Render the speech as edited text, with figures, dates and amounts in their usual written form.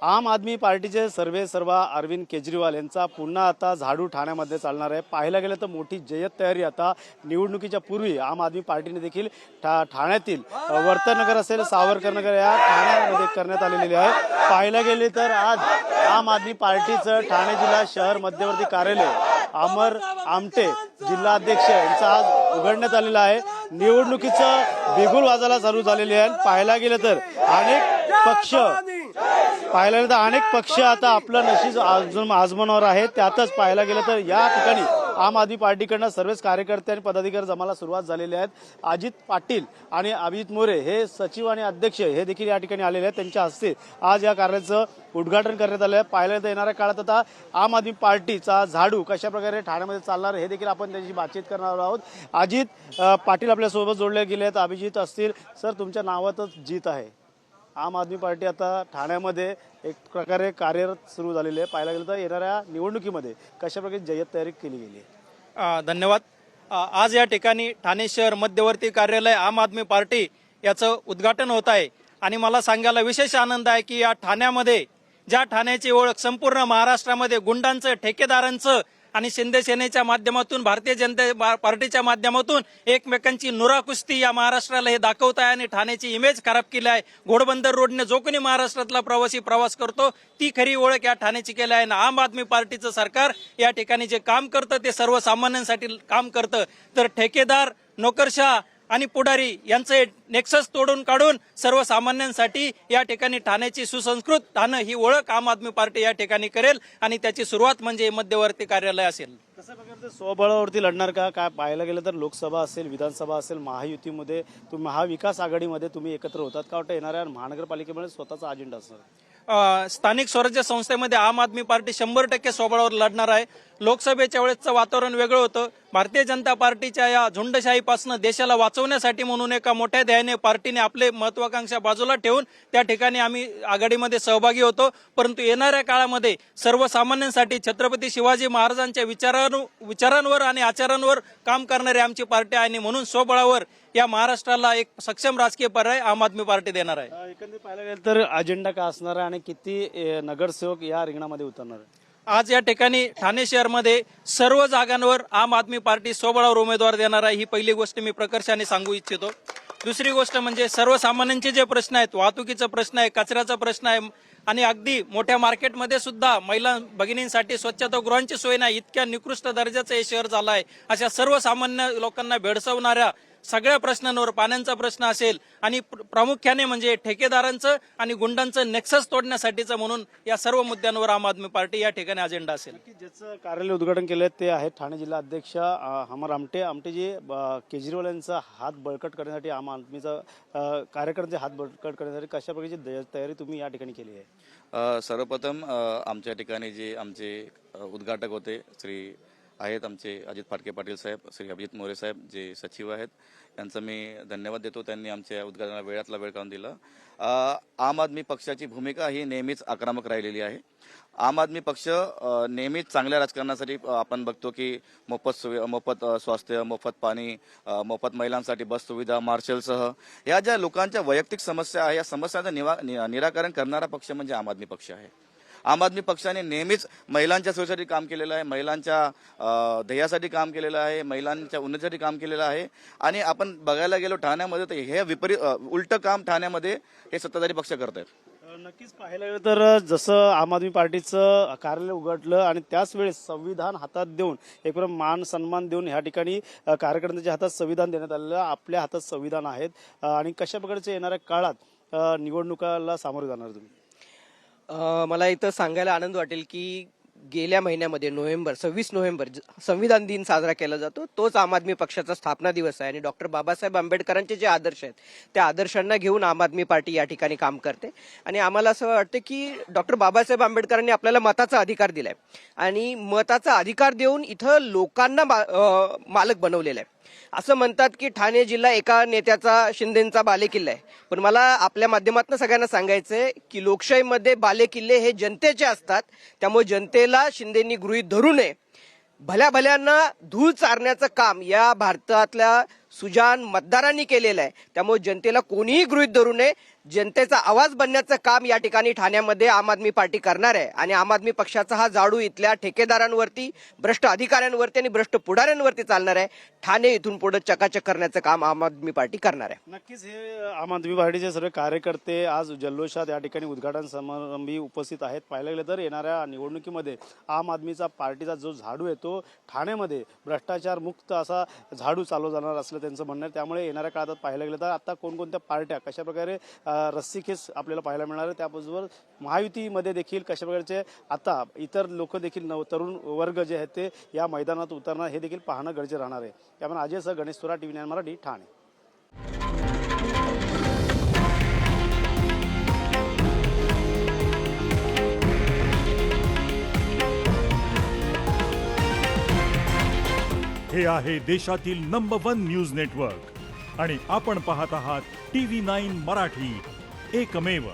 आम आदमी पार्टीचे सर्वेसर्वा अरविंद केजरीवाल यांचा पुन्हा आता झाडू ठाण्यामध्ये चालणार आहे। पाहायला गेलं तर मोठी जय्यत तयारी आता निवडणुकीच्या पूर्वी आम आदमी पार्टीने देखील ठाण्यातील वर्तनगर असेल सावरकरनगर या ठाण्यामध्ये करण्यात आलेली आहे। पाहायला गेले तर आज आम आदमी पार्टीचं ठाणे जिल्हा शहर मध्यवर्ती कार्यालय अमर आमटे जिल्हाध्यक्ष यांचा आज उघडण्यात आलेला आहे। निवडणुकीचं बिगुल वाजायला चालू झालेली आहे। पाहायला गेलं तर अनेक पक्ष आता आपलं नशीब आजमावणार आहेत। त्यातच पाहायला गेलं तर या ठिकाणी आम आदमी पार्टीकडनं सर्वच कार्यकर्ते आणि पदाधिकारी जमायला सुरुवात झालेली आहेत। अजित पाटील आणि अभिजित मोरे हे सचिव आणि अध्यक्ष हे देखील या ठिकाणी आलेले आहेत। त्यांच्या हस्ते आज या कार्याचं उद्घाटन करण्यात आलं आहे। पाहायला येणाऱ्या काळात आता आम आदमी पार्टीचा झाडू कशा प्रकारे ठाण्यामध्ये चालणार हे देखील आपण त्यांची बातचीत करणार आहोत। अजित पाटील आपल्यासोबत जोडले गेले आहेत। अभिजित असतील सर, तुमच्या नावातच जीत आहे। आम आदमी पार्टी आता ठाण्यामध्ये एक प्रकारे कार्यरत सुरू झालेली आहे। पाहायला गेलं तर येणाऱ्या निवडणुकीमध्ये कशा प्रकारे जय्यत तयारी केली गेली आहे? धन्यवाद। आज या ठिकाणी ठाणे शहर मध्यवर्ती कार्यालय आम आदमी पार्टी याचं उद्घाटन होत आहे आणि मला सांगायला विशेष आनंद आहे की या ठाण्यामध्ये ज्या ठाण्याची ओळख संपूर्ण महाराष्ट्रामध्ये गुंडांचं, ठेकेदारांचं आणि शिंदे सेनेच्या माध्यमातून, भारतीय जनता पार्टीच्या माध्यमातून एकमेकांची नुरा कुस्ती या महाराष्ट्राला हे दाखवत आहे आणि ठाण्याची इमेज खराब केली आहे। घोडबंदर रोडने जो कोणी महाराष्ट्रातला प्रवासी प्रवास करतो ती खरी ओळख या ठाण्याची केली आहे। आम आदमी पार्टीचं सरकार या ठिकाणी जे काम करतं ते सर्वसामान्यांसाठी काम करतं। तर ठेकेदार, नोकरशाह आणि पुढारी यांचे नेक्सस तोडून काढून सर्वसामान्यांसाठी या ठिकाणी ठाण्याची सुसंस्कृत ठाणं ही ओळख आम आदमी पार्टी या ठिकाणी करेल आणि त्याची सुरुवात म्हणजे मध्यवर्ती कार्यालय असेल। कशा प्रकारचे स्वबळावरती लढणार का? काय पाहायला गेलं तर लोकसभा असेल, विधानसभा असेल, महायुतीमध्ये तुम्ही महाविकास आघाडीमध्ये तुम्ही एकत्र होतात का? वाटतं येणाऱ्या महानगरपालिकेमध्ये स्वतःचा अजेंडा असणार? स्थानिक स्वराज्य संस्थेमध्ये आम आदमी पार्टी 100% स्वबळावर लढणार आहे। लोकसभेच्या वेळेसचं वातावरण वेगळं होतं। भारतीय जनता पार्टीच्या या झुंडशाहीपासून देशाला वाचवण्यासाठी म्हणून एका मोठ्या ध्येयाने पार्टीने आपले महत्वाकांक्षा बाजूला ठेवून त्या ठिकाणी आम्ही आघाडीमध्ये सहभागी होतो। परंतु येणाऱ्या काळामध्ये सर्वसामान्यांसाठी छत्रपती शिवाजी महाराजांच्या विचारांवर आणि आचारांवर काम करणारी आमची पार्टी आहे आणि म्हणून स्वबळावर या महाराष्ट्राला एक सक्षम राजकीय पर्याय आम आदमी पार्टी देणार आहे। एकंदरीत पाहायला गेलं तर अजेंडा का असणार आहे आणि किती नगरसेवक या रिंगणामध्ये उतरणार आहे? आज या ठिकाणी ठाणे शहरमध्ये सर्व जागांवर आम आदमी पार्टी स्वबळावर उमेदवार देणार आहे। ही पहिली गोष्ट मी प्रकर्षाने सांगू इच्छितो। दुसरी गोष्ट म्हणजे सर्वसामान्यांचे जे प्रश्न आहेत, वाहतुकीचा प्रश्न आहे, कचऱ्याचा प्रश्न आहे आणि अगदी मोठ्या मार्केटमध्ये सुद्धा महिला भगिनींसाठी स्वच्छतागृहांची सोय नाही, इतक्या निकृष्ट दर्जाचं हे शहर झालं आहे। अशा सर्वसामान्य लोकांना भेडसावणाऱ्या सगळ्या प्रश्नांवर, पाण्याचा प्रश्न असेल आणि प्रामुख्याने म्हणजे ठेकेदारांचं आणि गुंडांचं नेक्सस तोडण्यासाठीचं, म्हणून या सर्व मुद्द्यांवर आम आदमी पार्टी या ठिकाणी अजेंडा असेल। ज्याचं कार्यालय उद्घाटन केलं ते आहे ठाणे जिल्हा अध्यक्ष अमर आमटेजी केजरीवाल यांचा हात बळकट करण्यासाठी आम आदमीचा कार्यकर्ते हात बळकट करण्यासाठी कशा प्रकारची तयारी तुम्ही या ठिकाणी केली आहे? सर्वप्रथम आमच्या ठिकाणी जे आमचे उद्घाटक होते आहेत आमचे अजित फाटके पाटील साहेब, श्री अभिजित मोरे साहेब जे सचिव आहेत, यांचं मी धन्यवाद देतो। त्यांनी आमच्या उद्घाटनाला वेळातला वेळ काढून दिला। आम आदमी पक्षाची भूमिका ही नेहमीच आक्रमक राहिलेली आहे। आम आदमी पक्ष नेहमीच चांगल्या राजकारणासाठी आपण बघतो की मोफत स्वास्थ्य, मोफत पाणी, मोफत महिलांसाठी बस सुविधा, मार्शलसह या ज्या लोकांच्या वैयक्तिक समस्या आहे या समस्यांचं निराकरण करणारा पक्ष म्हणजे आम आदमी पक्ष आहे। आम आदमी पक्षाने नेहमीच महिलांच्या सोयीसाठी काम केलेलं आहे, महिलांच्या ध्येयासाठी काम केलेलं आहे, महिलांच्या उन्नतीसाठी काम केलेलं आहे। आणि आपण बघायला गेलो ठाण्यामध्ये तर हे विपरीत उलटं काम ठाण्यामध्ये हे सत्ताधारी पक्ष करत आहेत। नक्कीच पाहायला गेलं तर जसं आम आदमी पार्टीचं कार्यालय उघडलं आणि त्याच वेळेस संविधान हातात देऊन एक मान सन्मान देऊन ह्या ठिकाणी कार्यकर्त्यांच्या हातात संविधान देण्यात आलेलं, आपल्या हातात संविधान आहेत आणि कशा प्रकारचे येणाऱ्या काळात निवडणुकाला सामोरे जाणार तुम्ही? मला इथं सांगायला आनंद वाटेल की गेल्या महिन्यामध्ये 26 नोव्हेंबर संविधान दिन साजरा केला जातो। तोच आम आदमी पक्षाचा स्थापना दिवस आहे आणि डॉक्टर बाबासाहेब आंबेडकरांचे जे आदर्श आहेत त्या आदर्शांना घेऊन आम आदमी पार्टी या ठिकाणी काम करते। आणि आम्हाला असं वाटतं की डॉक्टर बाबासाहेब आंबेडकरांनी आपल्याला मताचा अधिकार दिलाय आणि मताचा अधिकार देऊन इथं लोकांना मालक बनवलेला आहे। असं म्हणतात की ठाणे जिल्हा एका नेत्याचा, शिंदेचा बालेकिल्ला आहे, पण मला आपल्या माध्यमातून सगळ्यांना सांगायचंय की लोकशाहीमध्ये बालेकिल्ले हे जनतेचे असतात। त्यामुळे जनतेला शिंदेंनी गृहीत धरू नये। भल्या भल्यांना धूळ चारण्याचं काम या भारतातल्या सुजाण मतदारांनी केलेलं आहे। त्यामुळे जनतेला कोणीही गृहीत धरू नये। जनतेचा आवाज बनण्याचं काम या ठिकाणी ठाण्यामध्ये आम आदमी पार्टी करणार आहे आणि आम आदमी पक्षाचा हा जाडू इथल्या ठेकेदारांवरती, भ्रष्ट अधिकाऱ्यांवरती आणि भ्रष्ट पुढाऱ्यांवरती चालणार आहे. ठाणे इथून पुढे चकाचक करण्याचं काम आम आदमी पार्टी करणार आहे. नक्कीच हे आम आदमी पार्टीचे सर्व कार्यकर्ते आज जल्लोषात या ठिकाणी उद्घाटन समारंभी उपस्थित आहेत. पाहायला गेलं तर येणाऱ्या निवडणुकीमध्ये आम आदमीचा पार्टीचा जो झाडू आहे तो ठाण्यामध्ये भ्रष्टाचार मुक्त असा झाडू चालू जाणार असलं त्यांचं म्हणणं आहे. त्यामुळे येणाऱ्या काळात पाहायला गेलं तर आता कोणकोणत्या पार्ट्या कशा प्रकारे रस्सीखेच आपल्याला पाहायला मिळणार आहे, त्याबरोबर महायुतीमध्ये देखील कशा प्रकारचे आता इतर लोक देखील तरुण वर्ग जे आहेत ते या मैदानात उतरणार हे देखील पाहणं गरजेचं राहणार आहे. त्यामुळे अजय सह गणेश सुरा, TV9 मराठी, ठाणे. हे आहे देशातील नंबर 1 न्यूज नेटवर्क आणि आपण पाहत आहात TV9 मराठी, एकमेव.